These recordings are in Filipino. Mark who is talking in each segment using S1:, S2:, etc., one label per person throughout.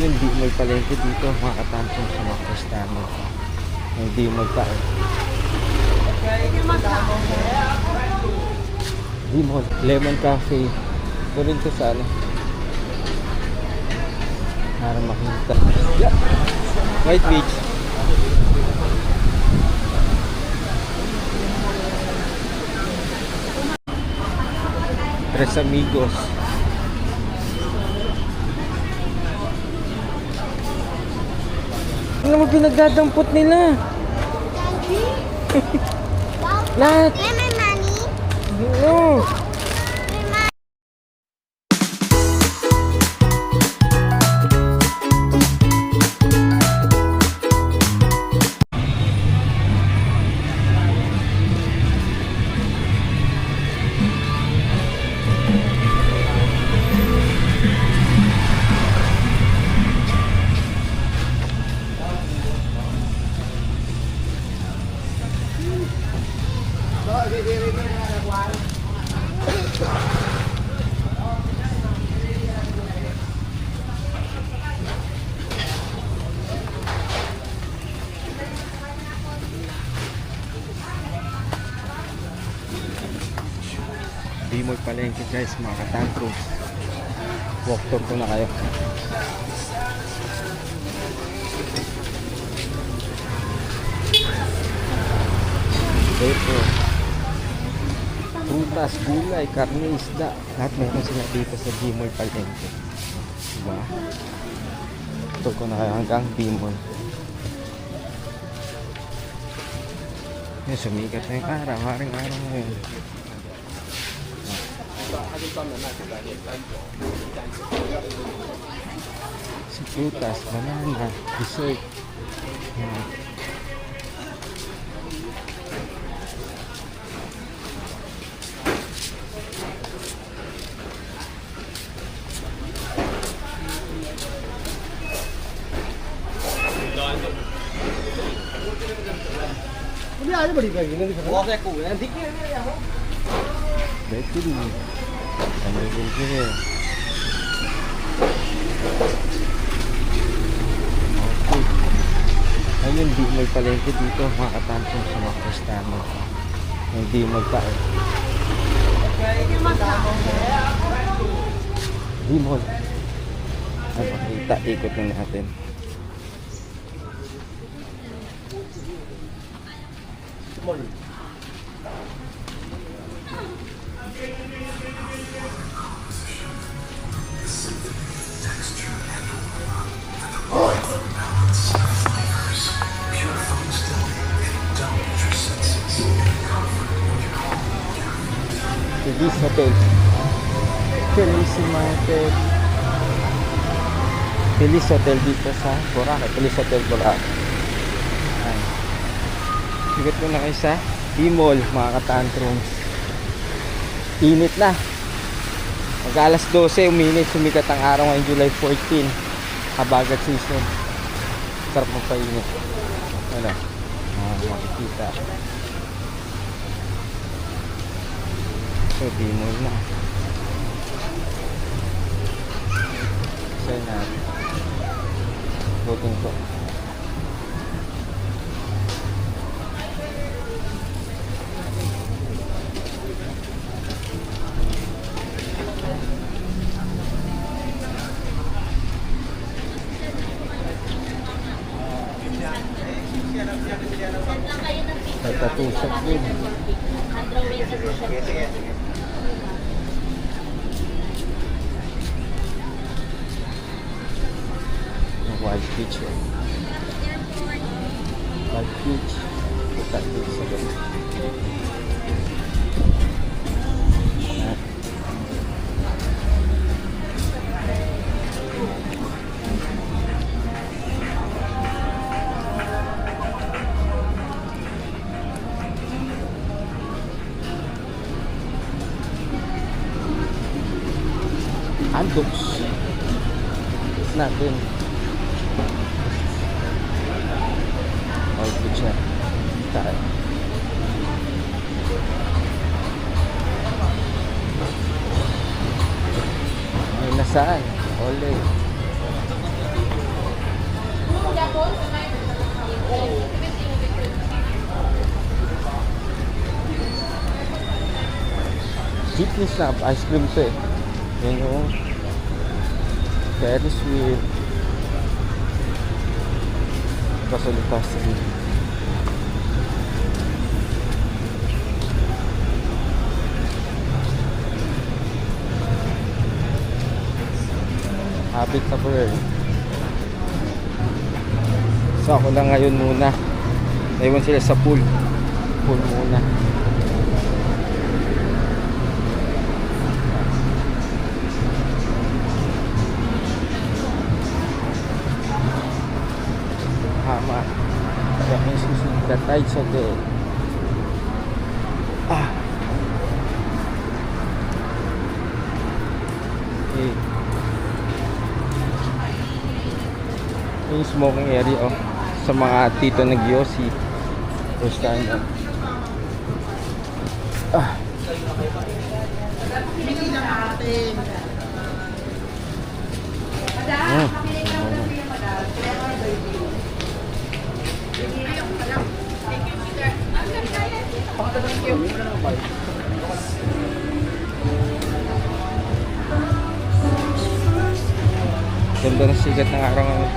S1: Ayun, di may palengke dito, mga katantong sa mga Kristiyano. Hindi magtao. Di mo, Lemon Cafe. Ito rin to sa ano. Para makita. Yeah. White Beach. Tres Amigos. Ano mo pinagdadampot nila? Lahat.
S2: Lemon money.
S1: No. Di mo palengke guys, mga katantro. Walk tour ko na kayo. Ito, prutas, gulay, karne, isda, lahat meron sila dito sa Bimol Palengke. Diba? Tour ko na kayo hanggang Bimol. Yan, sumikat na yung araw, haring araw ngayon. Sa prutas, banana, dessert. Bakery. Ano din siya? Okay. Ayun, di may palengke dito, mga katantong sa mga Kristiyano. Hindi magtao. Di mo. Ay, makita, ikot na natin. Feliz Hotel. Feliz Market. Feliz Hotel dito sa Boracay. Feliz Hotel Boracay. Ayan. Sigat ko na kayo sa Bimol, mga katantrons. Init na. Pag alas 12 uminit, sumikat ang araw ngayong July 14. Habagat season. Sarap magpainit. Ano? Makikita. So, Bimol na. Saan natin? Voting ko. Nagtatusok din. Wild Beach. Wild Beach. Putat dito sa gabi. Andoks natin. All good siya. Tayo. Ay, nasaan? Ole. Jeepney Snap, ice cream to eh. Yan yung Ferris wheel. Kasalita sa habit na po eh. So ako lang ngayon muna. Naiwan sila sa pool. Pool muna. Hama. Kaya may susunod na tides of the okay. Yung smoking area oh, sa mga tito nag-yosi. First time oh. Ganda ng sigat ng araw ngayon.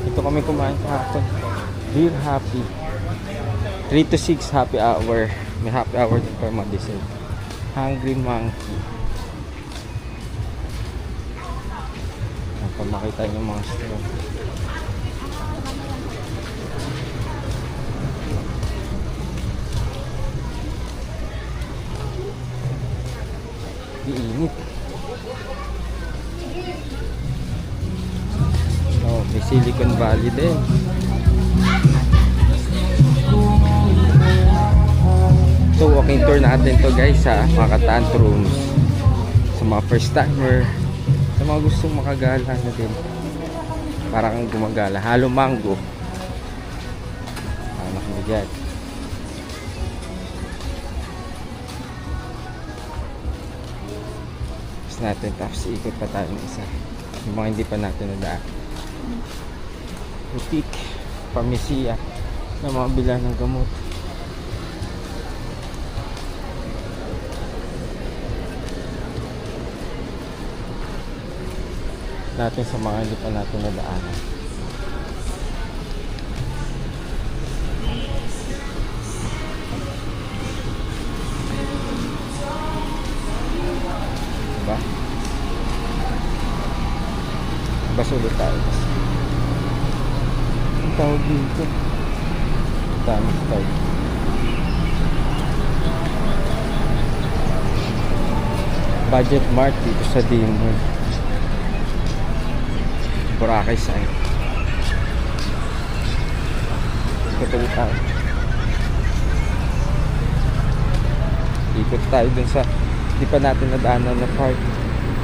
S1: Ito kami kumain kahapon. Dear Happy 3 to 6 happy hour. May happy hour din per Madison. Hungry Monkey. Pag makita nyo mga straw. Iinit. Oh, may Silicon Valley din. So walking tour natin to guys sa mga tantrums, sa mga first timer, sa mga gustong makagala na din. Parang gumagala. Halo mango. Anak mo dyan. Natin tapos ikot pa tayo ng isa yung mga hindi pa natin nadaan. Boutique, pharmacia na mga bilan ng gamot. Natin sa mga hindi pa natin nadaanan. Bas ulit tayo. Ang tawag dito. Dami tayo. Budget Mart dito sa Dimon. Boracay side. Ikot tayo. Ikot tayo dun sa di pa natin nadaanan na park.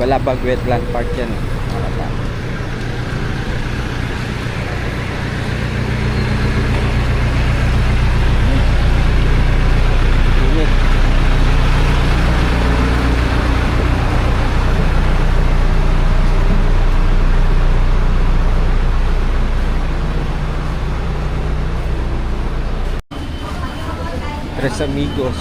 S1: Balabag Wetland Park yan. Tres Amigos.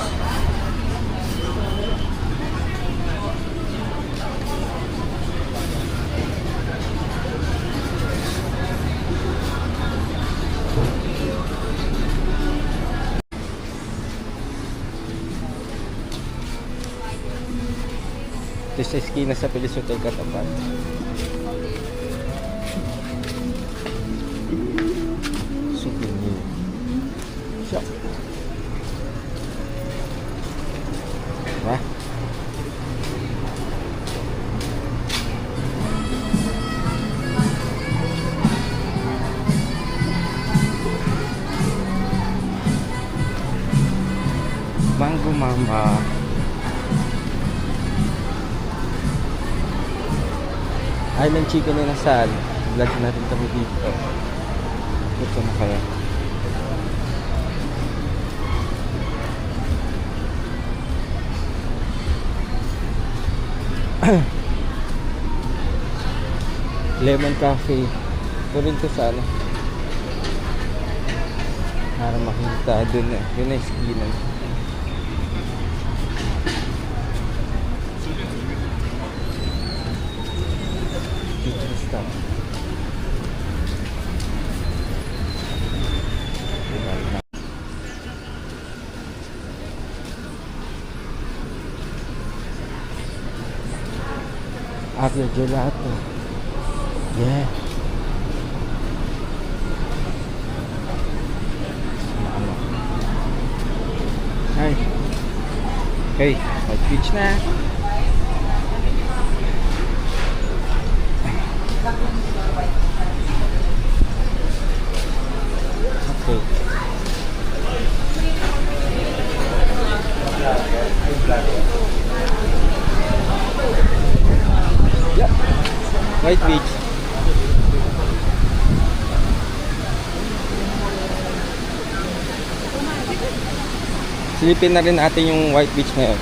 S1: Ito sa eskina sa Pilis Hotel katapat. Souvenir shop. Wah. Mango Mama. Island Chicken na nasal. Vlog natin kami dito. Ito na kaya. Lemon Cafe. Ito rin to sa ano. Para makita dun na. Yun na yung skinan. Dito stop. Avia Gelato. Yeah. Hi. Okay, mag-beach na. Okay. Yeah. White Beach. Silipin na rin natin yung White Beach ngayon.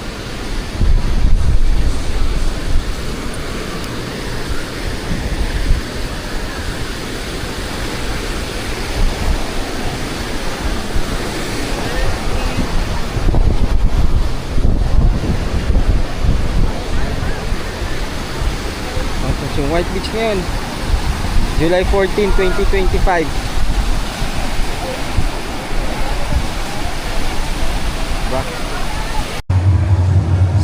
S1: Tapos yung White Beach ngayon, July 14, 2025. Diba?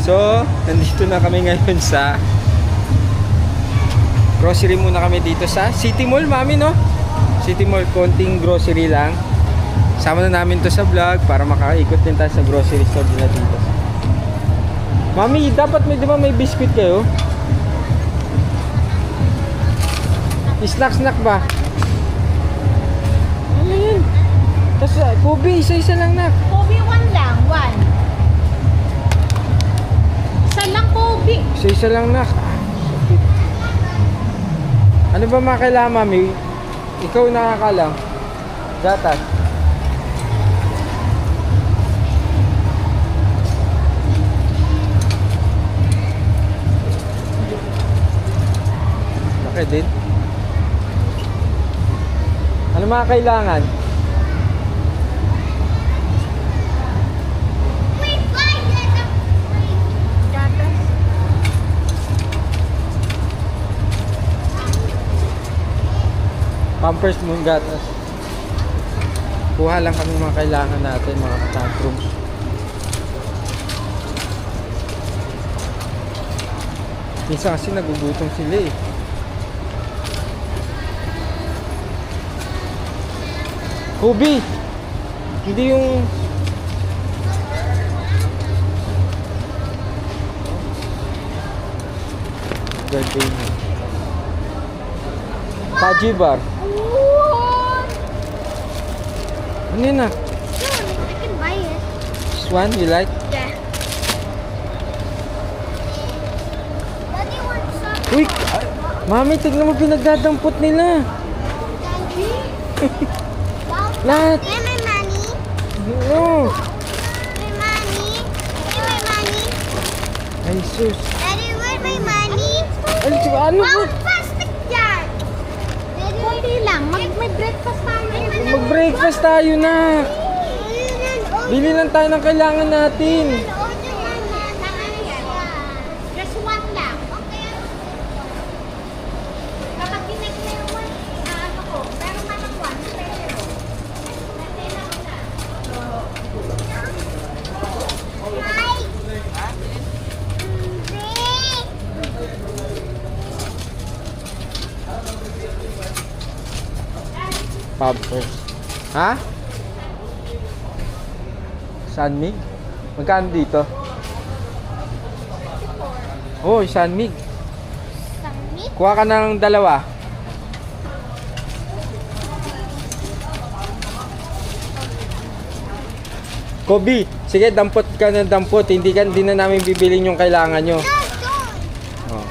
S1: So, nandito na kami ngayon sa grocery muna kami dito sa City Mall, mami, no? City Mall, konting grocery lang. Sama na namin to sa vlog para makaikot din tayo sa grocery store nila dito. Mami, dapat may, di ba may biscuit kayo? Snack ba? Ano yun? Tapos, Kobe, isa-isa lang, nak.
S2: Kobe, one lang, one. Isa lang, Kobe.
S1: Isa-isa lang, nak. Ano ba mga kailangan, mami? Ikaw nakakalang. Gatas. Laki din. Ano mga kailangan?
S2: Gatas.
S1: Pampers mo yung gatas. Kuha lang kami mga kailangan natin, mga tantrums. Minsan kasi nagugutom sila eh. Kobe! Hindi yung... Gardenia. Taji bar.
S2: What?
S1: Ano yun na?
S2: I can buy it.
S1: This one you like?
S2: Yeah. Daddy wants some.
S1: Uy! Mami, tignan mo pinagdadampot nila.
S2: Daddy?
S1: Lahat.
S2: Where my money?
S1: No.
S2: My money? Where my money?
S1: Ay, sus.
S2: Daddy, where my money?
S1: Ay, ano ba?
S2: Oh, plastic yan! Daddy, kunti lang. May breakfast tayo.
S1: Mag-breakfast tayo na. Bili lang tayo ng kailangan natin.
S2: Just one lang. Okay. Kapag kinect na yung one, ano ko, pero man ang one, pero. Hi!
S1: Pampers. Ha? Sanmig? Magkano dito? Oh, Sanmig.
S2: Samit?
S1: Kuha ka ng dalawa. Kobe, sige, dampot ka ng dampot. Hindi na namin bibilin yung kailangan nyo.
S2: No, don't!
S1: Oh.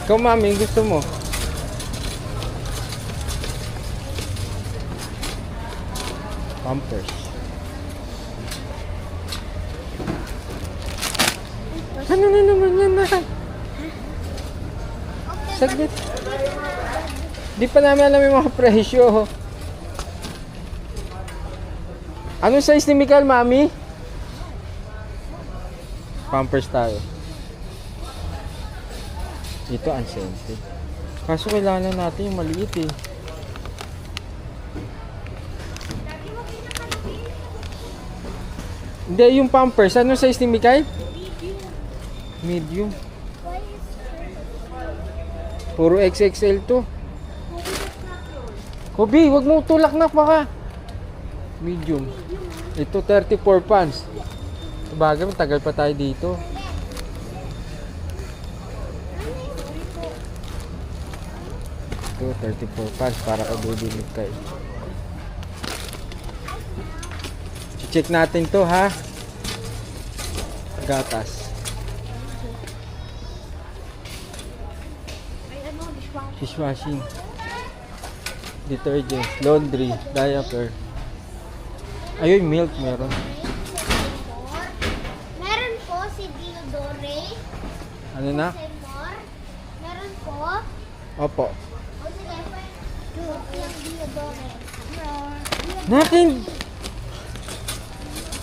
S1: Ikaw, mami, gusto mo? Pampers. Ano na naman yan na? Saglit. Di pa namin alam yung mga presyo. Anong size ni Mikael, Mami? Pampers tayo. Ito, unscented. Kaso kailangan natin yung maliit eh. Hindi, yung Pampers. Anong size ni Mikael? Medium. Puro XXL to. Kobe, wag mo tulak na baka. Medium. Ito 34 pounds. Sabagay, matagal pa tayo dito. Ito 34 pounds para ka bibili kayo. Check natin to ha. Gatas. Dishwashing. Detergent, laundry, diaper. Ayun, milk meron.
S2: Meron po si Diodore.
S1: Ano na?
S2: Seymour. Meron po.
S1: Opo.
S2: O sige, yung Diodore.
S1: Natin!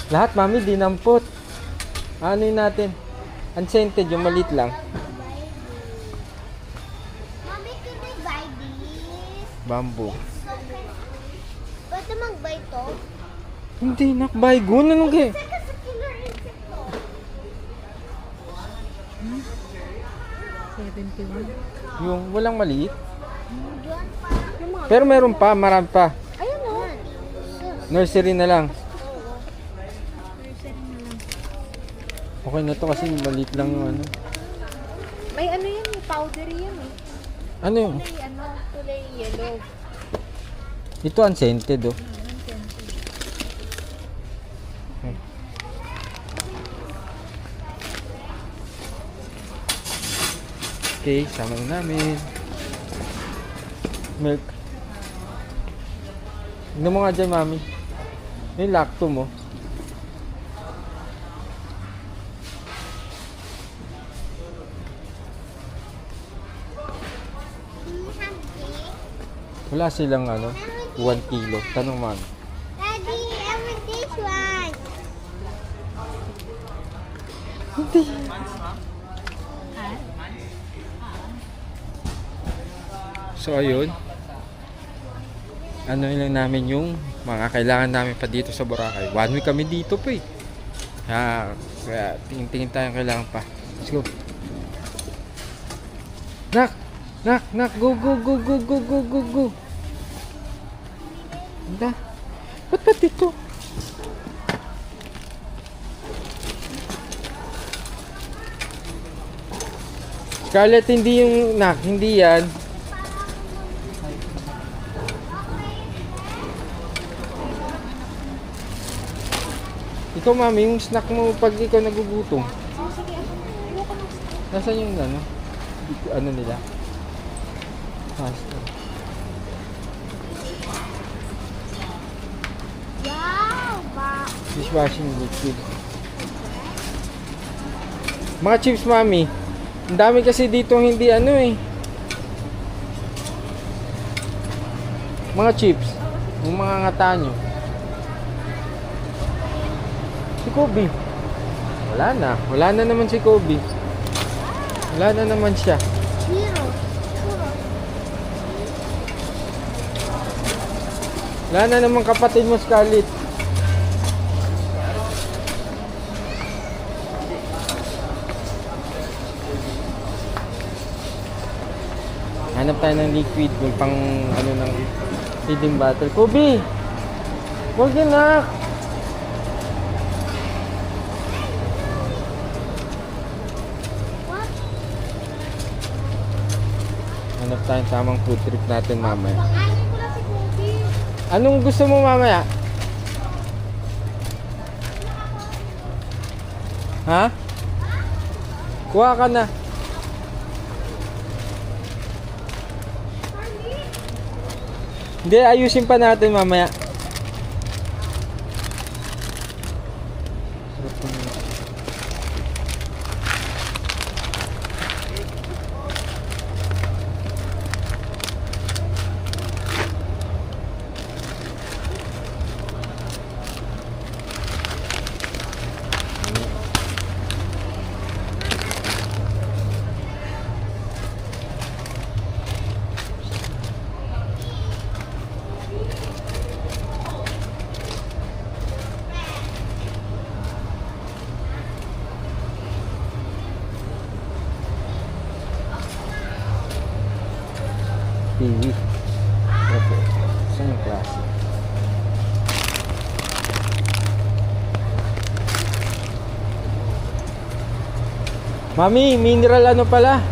S1: Lahat, mami, dinampot. Ano yun natin? Unscented, yung maliit lang.
S2: Mami, can we buy this?
S1: Bamboo.
S2: Pwede mag-buy to?
S1: Hindi, nakbay. Gun, anong kaya?
S2: Kasi killer insect to.
S3: 71.
S1: Yung walang maliit.
S2: Diyan pa. Yung mga
S1: Pero meron pa, marami pa.
S2: ayun o.
S1: Nursery na lang.
S3: Nursery na lang.
S1: Okay na to kasi maliit lang yung ano.
S3: May ano yan, may powdery yan eh.
S1: Ano yun?
S3: Kulay ano, kulay yellow.
S1: Ito unscented oh. Okay, sama na namin. Milk. Tignan mo nga dyan, mami. Yung lacto mo. Wala silang ano, 1 kilo. Tanong mami.
S2: Daddy, I want this one.
S1: Hindi. So ayun. Ano lang namin yung mga kailangan namin pa dito sa Boracay. 1 week kami dito pa eh. Kaya tingin-tingin tayong kailangan pa. Let's go. Nak! Nak! Nak! Go! Go! Go! Go! Go! Go! Go! Go! Anda? Ba't ba dito? Scarlett, hindi yung nak. Hindi yan. Ikaw, mami, yung snack mo pag ikaw nagugutom.
S3: Sige, ayoko ng snack.
S1: Nasaan yung ano? Ano nila? Pasta.
S2: Wow! Ba?
S1: Dishwashing liquid. Mga chips, mami. Ang dami kasi dito hindi ano eh. Mga chips. Yung mga ngata nyo. Si Kobe. Wala na. Wala na naman si Kobe. Wala na naman siya.
S2: Zero.
S1: Wala na naman kapatid mo, Scarlett. Hanap tayo ng liquid. Yung pang ano ng feeding bottle. Kobe! Huwag yan na!
S2: What?
S1: Hanap tayong tamang food trip natin mamaya.
S2: Pakainin ko lang si Kobe.
S1: Anong gusto mo mamaya? Ha? Kuha ka na. Hindi, ayusin pa natin mamaya. Sarap pa nito. Mami, mineral ano pala?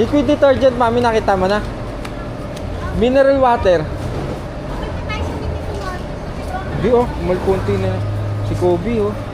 S1: Liquid detergent, mami, nakita mo na? Mineral water. Di oh, may konti na. Si Kobe oh.